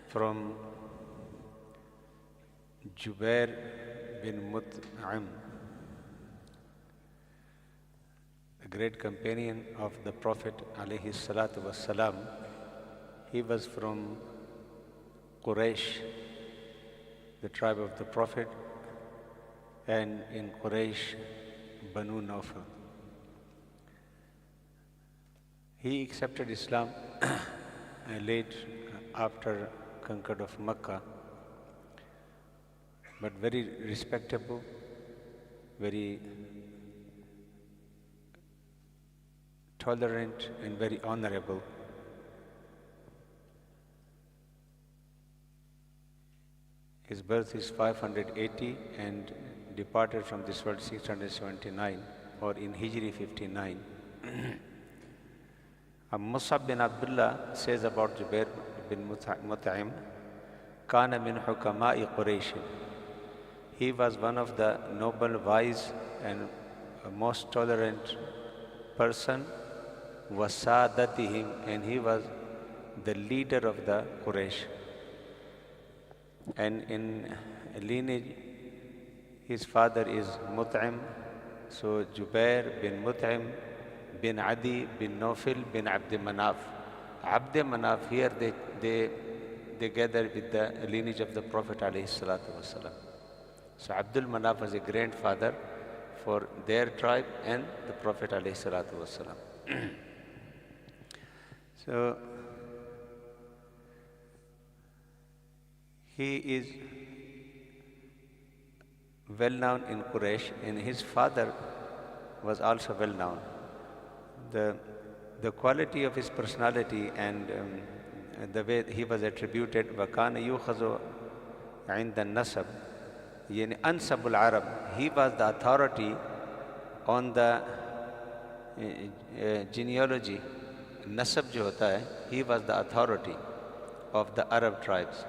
from Jubair bin Muti'm, a great companion of the Prophet alayhi salatu wassalam. He was from Quraysh, the tribe of the Prophet, and in Quraysh, Banu Nawfal. He accepted Islam late after conquered of Mecca, but very respectable, very tolerant and very honorable. His birth is 580 and departed from this world 679, or in Hijri 59. Mus'ab bin Abdullah says about Jubair bin Muti'm, Kana min hukama'i Quraysh. He was one of the noble, wise, and most tolerant person. Wasadatihim, and he was the leader of the Quraysh. And in lineage, his father is Mut'im, so Jubair bin Mut'im bin Adi bin Nawfil bin Abd Manaf. Abd Manaf, here they gather with the lineage of the Prophet alayhi salatu wasalam. So Abdul Manaf was a grandfather for their tribe and the Prophet alayhi salatu wasalam. So he is well known in Quraysh, and his father was also well known. The quality of his personality and the way he was attributed, وَكَانَ يُخَذُ عِنْدَ النَّسَبِ, yani Ansabul Arab, he was the authority on the genealogy. Nasab jo hota hai, he was the authority of the Arab tribes.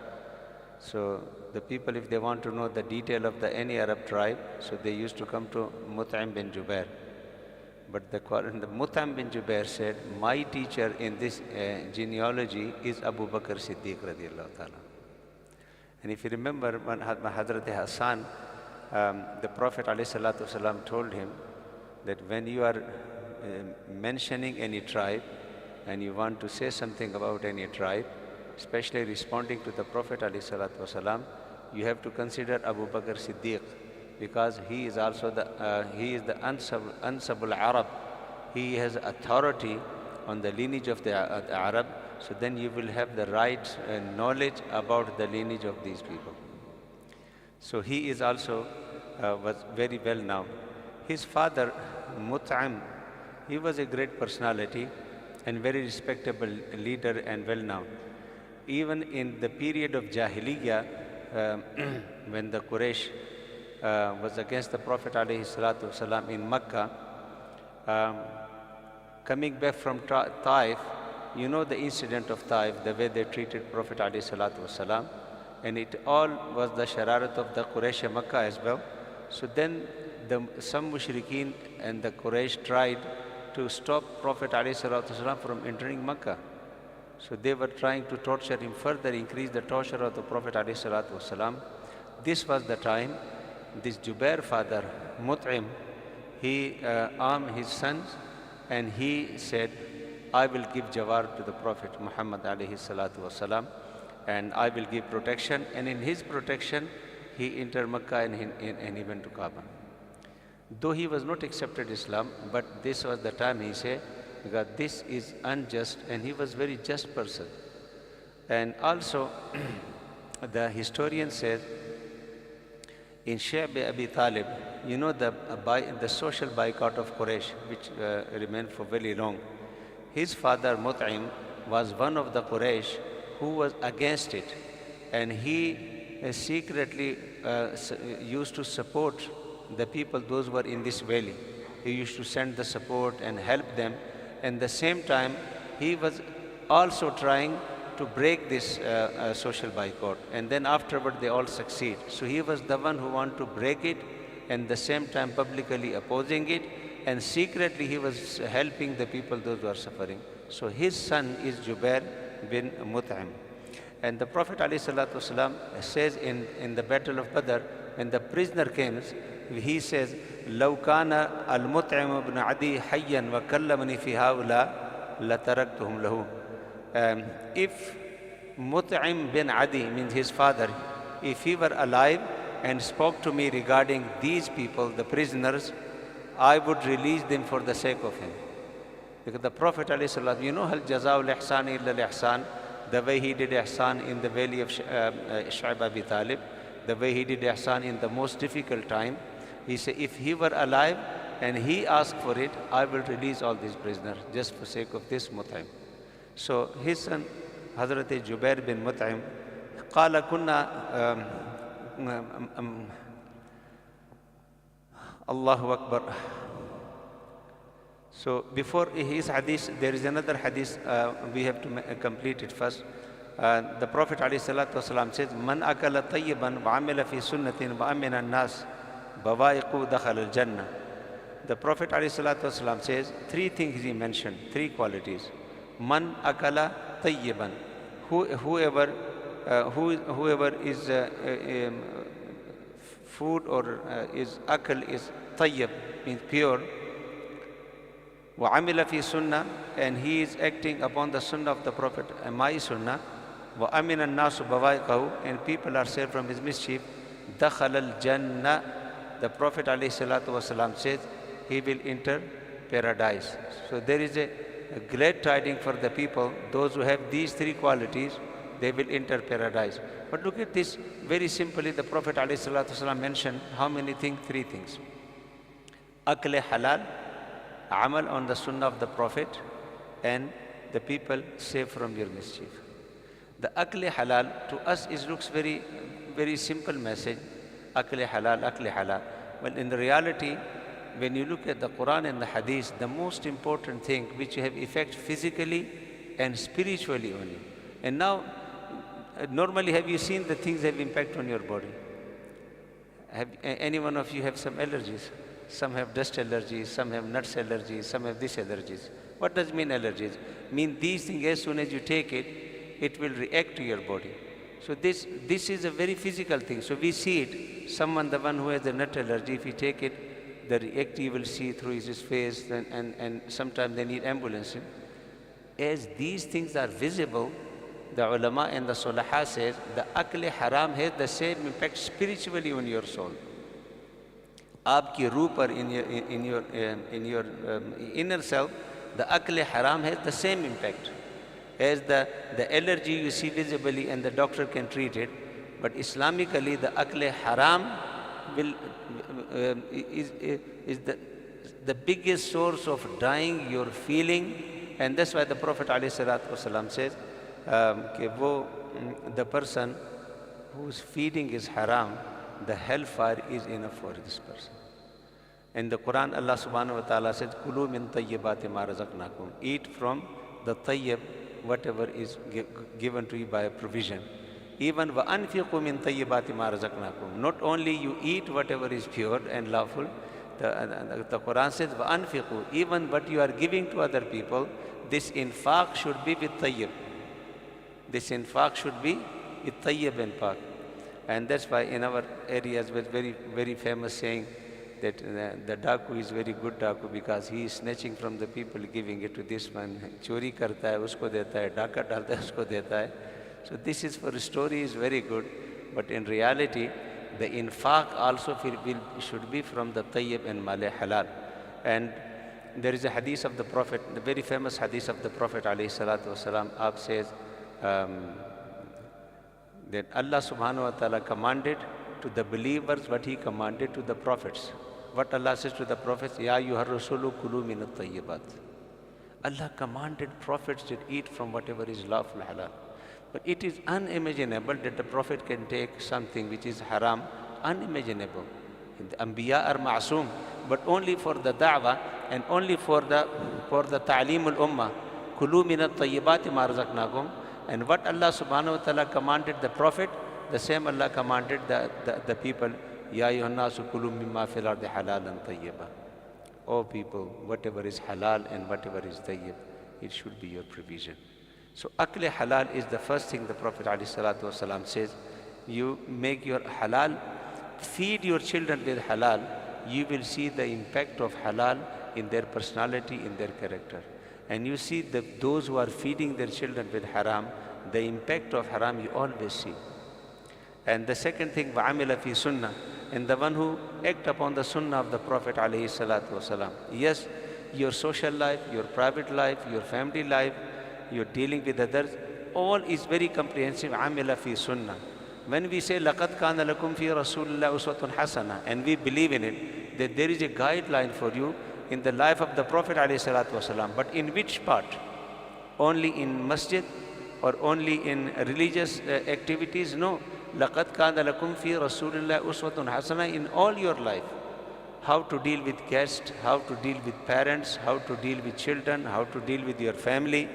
So the people, if they want to know the detail of any Arab tribe, so they used to come to Mut'im bin Jubair. But the Mut'im bin Jubair said, my teacher in this genealogy is Abu Bakr Siddiq radiallahu ta'ala. And if you remember, when Hazrat Hassan, the Prophet alayhi salatu wasalam told him that when you are mentioning any tribe and you want to say something about any tribe, especially responding to the Prophet alayhi salatu wasalam, you have to consider Abu Bakr Siddiq, because he is also the Ansabul Arab. He has authority on the lineage of the Arab, so then you will have the right knowledge about the lineage of these people. So he is also was very well known. His father, Mut'im, he was a great personality and very respectable leader and well known. Even in the period of Jahiliyyah, when the Quraysh was against the Prophet alayhi salatu wasalam in Mecca, coming back from Taif, you know the incident of Taif, the way they treated Prophet alayhi salatu wasalam, and it all was the shararat of the Quraysh Makkah as well. So then some mushrikeen and the Quraysh tried to stop Prophet alayhi salatu wasalam from entering Makkah. So they were trying to torture him further, increase the torture of the Prophet alayhi salatu wasalam. This was the time this Jubair father, Mut'im, he armed his sons and he said, I will give Jawar to the Prophet Muhammad alayhi salatu wasalam, and I will give protection. And in his protection, he entered Makkah and he went to Kaaba. Though he was not accepted Islam, but this was the time he said, because this is unjust, and he was very just person. And also, the historian says, in Shaykh Abi Talib, you know the social boycott of Quraysh, which remained for very long. His father Mut'im was one of the Quraysh who was against it, and he secretly used to support the people, those who were in this valley. He used to send the support and help them. And at the same time, he was also trying to break this social boycott. And then afterward, they all succeed. So he was the one who wanted to break it, and at the same time publicly opposing it, and secretly he was helping the people, those who are suffering. So his son is Jubair bin Muti'm. And the Prophet ﷺ says in the Battle of Badr, when the prisoner came, he says, لو كان المطعم بن عدي حيا وكلمني في هؤلاء لتركتهم له. If Mut'im bin Adi, means his father, if he were alive and spoke to me regarding these people, the prisoners, I would release them for the sake of him. Because the Prophet ﷺ, you know, Hal Jaza'ul Ihsan illa al-Ihsan, the way he did Ihsan in the valley of Shu'aib Abi Talib, the way he did Ihsan in the most difficult time. He said, if he were alive and he asked for it, I will release all these prisoners just for sake of this Mut'im. So his son, Hazrat Jubair bin Muti'm, قال كنا Allahu Akbar. So before his hadith, there is another hadith, we have to complete it first. The Prophet ﷺ says, Man akala tayyiban wa'amila fi sunnatin wa'amina an-nas bawaiqu dakhal al-jannah. The Prophet ﷺ says, three things he mentioned, three qualities. Man akala tayyiban. Whoever is food or is akal is tayyib, means pure. وَعَمِلَ فِي sunnah, and he is acting upon the sunnah of the Prophet, my sunnah. وَأَمِنَ النَّاسُ بَوَائِقَهُ, and people are saved from his mischief. دَخَلَ الْجَنَّةِ, the Prophet ﷺ says, he will enter paradise. So there is a great tidings for the people, those who have these three qualities, they will enter paradise. But look at this, very simply the Prophet ﷺ mentioned how many things? Three things. Akle halal, amal on the sunnah of the Prophet, and the people saved from your mischief. The akle halal to us looks very, very simple message. Akle halal, akle halal. But in the reality, when you look at the Quran and the Hadith, the most important thing which have effect physically and spiritually on you. And now, normally have you seen the things have impact on your body? Have any one of you have some allergies? Some have dust allergies, some have nuts allergies, some have this allergies. What does mean allergies? Mean these things, as soon as you take it, it will react to your body. So this is a very physical thing. So we see it. Someone, the one who has a nut allergy, if he take it, the react you will see through his face, and sometimes they need ambulance. As these things are visible, the ulama and the sulaha says the akle haram has the same impact spiritually on your soul. Aapki ruh par, in your inner self, the akle haram has the same impact as the allergy you see visibly and the doctor can treat it. But Islamically, the akle haram is the biggest source of dying your feeling, and that's why the Prophet ﷺ says, the person whose feeding is haram, the hellfire is enough for this person. In the Quran, Allah subhanahu wa ta'ala says, Kulu min tayyibati ma razaqnakum. Eat from the tayyib, whatever is given to you by a provision. Even wa anfiqu min tayyibati ma razaqnakum. Not only you eat whatever is pure and lawful, the Quran says, wa anfiqu, even what you are giving to other people, this infaq should be with tayyib. This infaq should be with tayyib and pak. And that's why in our areas was very, very famous saying that the daku is very good daku because he is snatching from the people, giving it to this one. Chori karta hai, usko deta hai, daka dalta hai, usko deta hai. So this is for story is very good, but in reality, the infaq also should be from the tayyib and male halal. And there is a hadith of the Prophet, the very famous hadith of the Prophet alayhi salatu wasalam, Aap says, that Allah subhanahu wa ta'ala commanded to the believers what he commanded to the prophets. What Allah says to the prophets, Ya ayyuhar rasulu kulu min at-tayyibat. Allah commanded prophets to eat from whatever is lawful halal. But it is unimaginable that the prophet can take something which is haram, unimaginable. The Anbiya are ma'asum, but only for the da'wah and only for the ta'lim al-ummah. Kulu min at-tayyibati ma razaqnakum. And what Allah subhanahu wa ta'ala commanded the Prophet, the same Allah commanded the people, Ya ayyuhan nasu kulu mimma fil ardi halalan tayyiba. O people, whatever is halal and whatever is tayyib, it should be your provision. So akli halal is the first thing the Prophet ﷺ says. You make your halal, feed your children with halal, you will see the impact of halal in their personality, in their character. And you see those who are feeding their children with haram, the impact of haram you always see. And the second thing, وَعَمِلَ فِي sunnah, and the one who act upon the sunnah of the Prophet ﷺ. Yes, your social life, your private life, your family life, your dealing with others, all is very comprehensive. عَمِلَ فِي sunnah. When we say لَقَدْ كَانَ لَكُمْ فِي رَسُولِ اللَّهِ أُسْوَةٌ حَسَنَةٌ, and we believe in it, that there is a guideline for you in the life of the Prophet ﷺ. But in which part? Only in masjid or only in religious activities? No. لَقَدْ كَانَ لَكُمْ فِي رَسُولِ اللَّهِ أُسْوَةٌ حَسَنَةٌ in all your life. How to deal with guests, how to deal with parents, how to deal with children, how to deal with your family,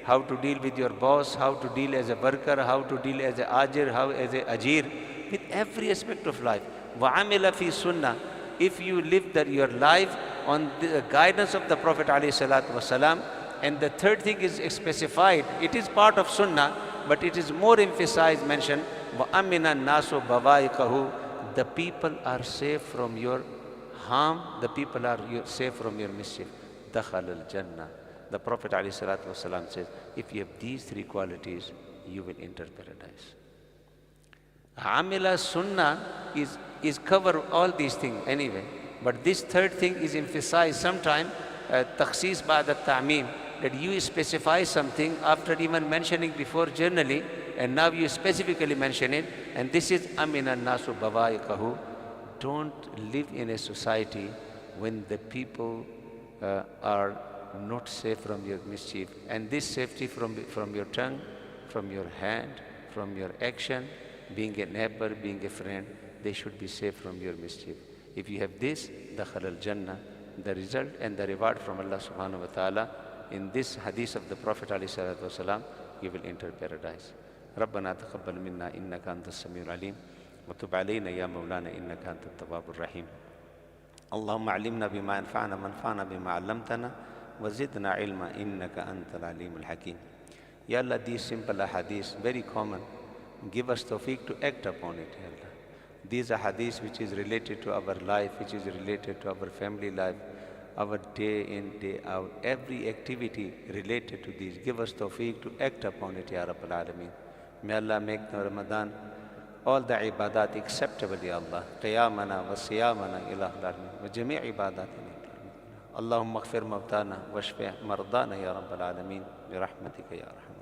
how to deal with your boss, how to deal as a worker, how to deal as a ajir, how as a ajir, with every aspect of life. وَعَمِلَ فِي sunnah. If you live your life on the guidance of the Prophet ﷺ, and the third thing is specified, it is part of sunnah, but it is more emphasized, mentioned, وَأَمِنَ النَّاسُ بَوَائِقَهُ. The people are safe from your harm, the people are safe from your mischief. دَخَلَ الْجَنَّةِ. The Prophet ﷺ says, if you have these three qualities, you will enter paradise. Amila sunnah is cover all these things anyway. But this third thing is emphasized sometime, takhsis ba'd al-ta'meem, that you specify something after even mentioning before generally, and now you specifically mention it, and this is amina nasu bawa'iqahu. Don't live in a society when the people are not safe from your mischief. And this safety from your tongue, from your hand, from your action, being a neighbor, being a friend, they should be safe from your mischief. If you have this, dakhal al-jannah, the result and the reward from Allah subhanahu wa ta'ala, in this hadith of the Prophet ﷺ, you will enter paradise. ربنا تقبل منا إنك أنت السميع العليم وتب علينا يا مولانا إنك أنت التواب الرحيم. اللهم علمنا بما ينفعنا وانفعنا بما علمتنا وزدنا علما إنك أنت العليم الحكيم. Ya Allah, these simple hadiths, very common. Give us tawfiq to act upon it, Ya Allah. These are hadiths which is related to our life, which is related to our family life, our day in, day out, every activity related to these. Give us tawfiq to act upon it, Ya Rabbal Alameen. May Allah make the Ramadan, all the ibadat acceptable, Ya Allah. Qiyamana wa siyamana ilah al-alamin wa jami' ibadatina. اللهم اغفر موتانا واشف مرضانا يا رب العالمين برحمتك يا ارحم